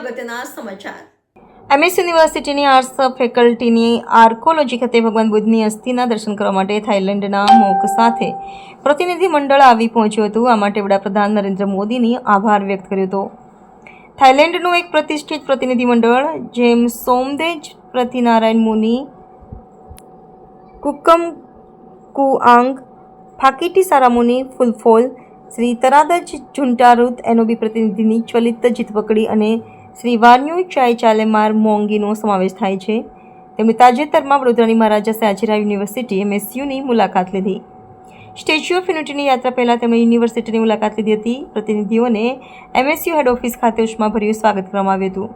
અગત્યના સમાચાર. MS યુનિવર્સિટીની આર્ટ્સ ફેકલ્ટીની આર્કોલોજી ખાતે ભગવાન બુદ્ધની અસ્થિના દર્શન કરવા માટે થાઇલેન્ડના મોક સાથે પ્રતિનિધિ મંડળ આવી પહોંચ્યું હતું. આ માટે વડાપ્રધાન નરેન્દ્ર મોદીની આભાર વ્યક્ત કર્યો હતો. થાઇલેન્ડનું એક પ્રતિષ્ઠિત પ્રતિનિધિ મંડળ જેમ સોમદેજ પ્રતિનારાયણ મુનિ કુકમ કુઆંગ ફાકીટી સારામુનિ ફુલફોલ શ્રી તરાદજ ઝુંટારુત એનોબી પ્રતિનિધિની ચલિત જીતપકડી અને શ્રી વાન્યુ ચાય ચાલેમાર મોંગીનો સમાવેશ થાય છે. તેમણે તાજેતરમાં વડોદરાની મહારાજા સયાજીરાવ યુનિવર્સિટી MSUની મુલાકાત લીધી. સ્ટેચ્યુ ઓફ યુનિટીની યાત્રા પહેલાં તેમણે યુનિવર્સિટીની મુલાકાત લીધી હતી. પ્રતિનિધિઓને MSU હેડ ઓફિસ ખાતે ઉષ્માભર્યું સ્વાગત કરવામાં આવ્યું હતું,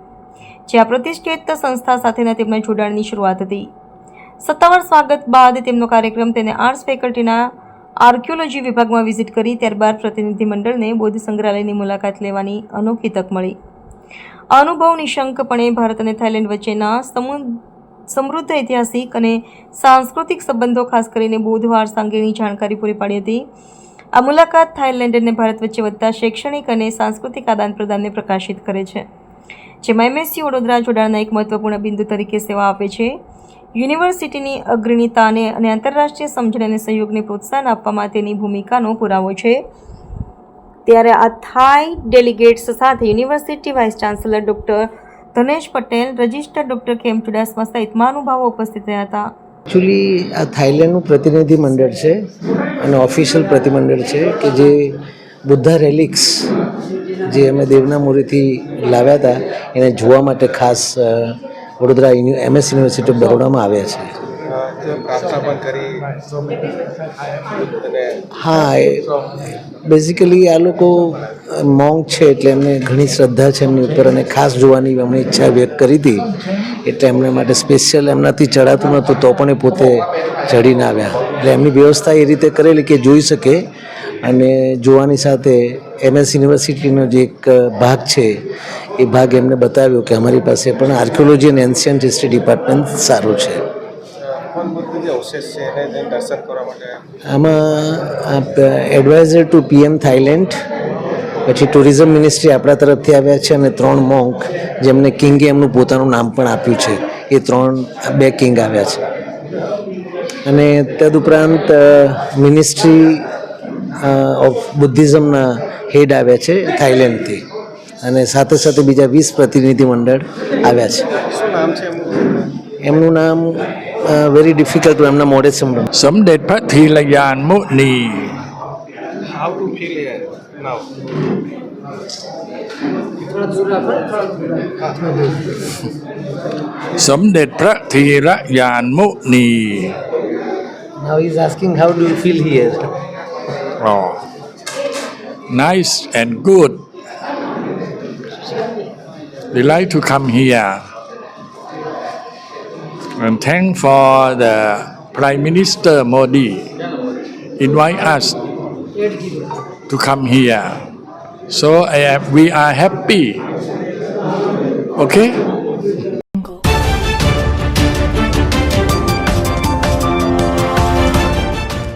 જે આ પ્રતિષ્ઠિત સંસ્થા સાથેના તેમના જોડાણની શરૂઆત હતી. સત્તાવાર સ્વાગત બાદ તેમનો કાર્યક્રમ તેને આર્ટ્સ ફેકલ્ટીના આર્કિયોલોજી વિભાગમાં વિઝિટ કરી ત્યારબાદ પ્રતિનિધિ મંડળને બૌદ્ધ સંગ્રહાલયની મુલાકાત લેવાની અનોખી તક મળી. આ અનુભવ નિશંકપણે ભારત અને થાઇલેન્ડ વચ્ચેના સમૃદ્ધ ઐતિહાસિક અને સાંસ્કૃતિક સંબંધો, ખાસ કરીને બૌદ્ધ વારસા અંગેની જાણકારી પૂરી પાડી હતી. આ મુલાકાત થાઇલેન્ડ અને ભારત વચ્ચે વધતા શૈક્ષણિક અને સાંસ્કૃતિક આદાન પ્રદાનને પ્રકાશિત કરે છે, જેમાં MSU વડોદરા જોડાણના એક મહત્વપૂર્ણ બિંદુ તરીકે સેવા આપે છે. યુનિવર્સિટીની અગ્રણીતાને અને આંતરરાષ્ટ્રીય સમજણ અને સહયોગને પ્રોત્સાહન આપવામાં તેની ભૂમિકાનો પુરાવો છે. ત્યારે આ થાઈ ડેલિગેટ્સ સાથે university vice chancellor doctor Dhanesh Patel, register doctor કેમ ચુડાસમા સહિત મહાનુભાવો ઉપસ્થિત રહ્યા હતા. એકચ્યુઅલી આ થાઇલેન્ડનું પ્રતિનિધિ મંડળ છે અને ઓફિશિયલ પ્રતિમંડળ છે કે જે બુદ્ધા રેલિક્સ જે અમે દેવનામુરીથી લાવ્યા હતા એને જોવા માટે ખાસ વડોદરા MS યુનિવર્સિટી ઓફ બરોડામાં આવ્યા છે. હા, બેઝિકલી આ લોકો મોંગ છે એટલે એમને ઘણી શ્રદ્ધા છે એમની ઉપર અને ખાસ જોવાની એમણે ઈચ્છા વ્યક્ત કરી હતી. એટલે એમના માટે સ્પેશિયલ એમનાથી ચડાતું નહોતું તો પણ એ પોતે ચડીને આવ્યા. એટલે એમની વ્યવસ્થા એ રીતે કરેલી કે જોઈ શકે અને જોવાની સાથે MS યુનિવર્સિટીનો જે એક ભાગ છે એ ભાગ એમને બતાવ્યો કે અમારી પાસે પણ આર્કિયોલોજી અને એન્શિયન્ટ હિસ્ટ્રી ડિપાર્ટમેન્ટ સારું છે. આમાં એડવાઇઝર ટુ PM થાઇલેન્ડ, પછી ટુરિઝમ મિનિસ્ટ્રી આપણા તરફથી આવ્યા છે અને 3 મોંક જેમને કિંગે એમનું પોતાનું નામ પણ આપ્યું છે. એ 2 કિંગ આવ્યા છે. અને તદુપરાંત મિનિસ્ટ્રી ઓફ બુદ્ધિઝમના હેડ આવ્યા છે થાઇલેન્ડથી અને સાથે સાથે બીજા 20 પ્રતિનિધિ મંડળ આવ્યા છે. એમનું નામ very difficult to એમના મોડે સંભળાય. Somdet Prathilayan Muni. How to feel here now? Somdet Prathilayan Muni. Now he is asking how do you feel here? Oh, nice and good. We like to come here. And thank for the Prime Minister Modi invite us to come here. So we are happy. Okay?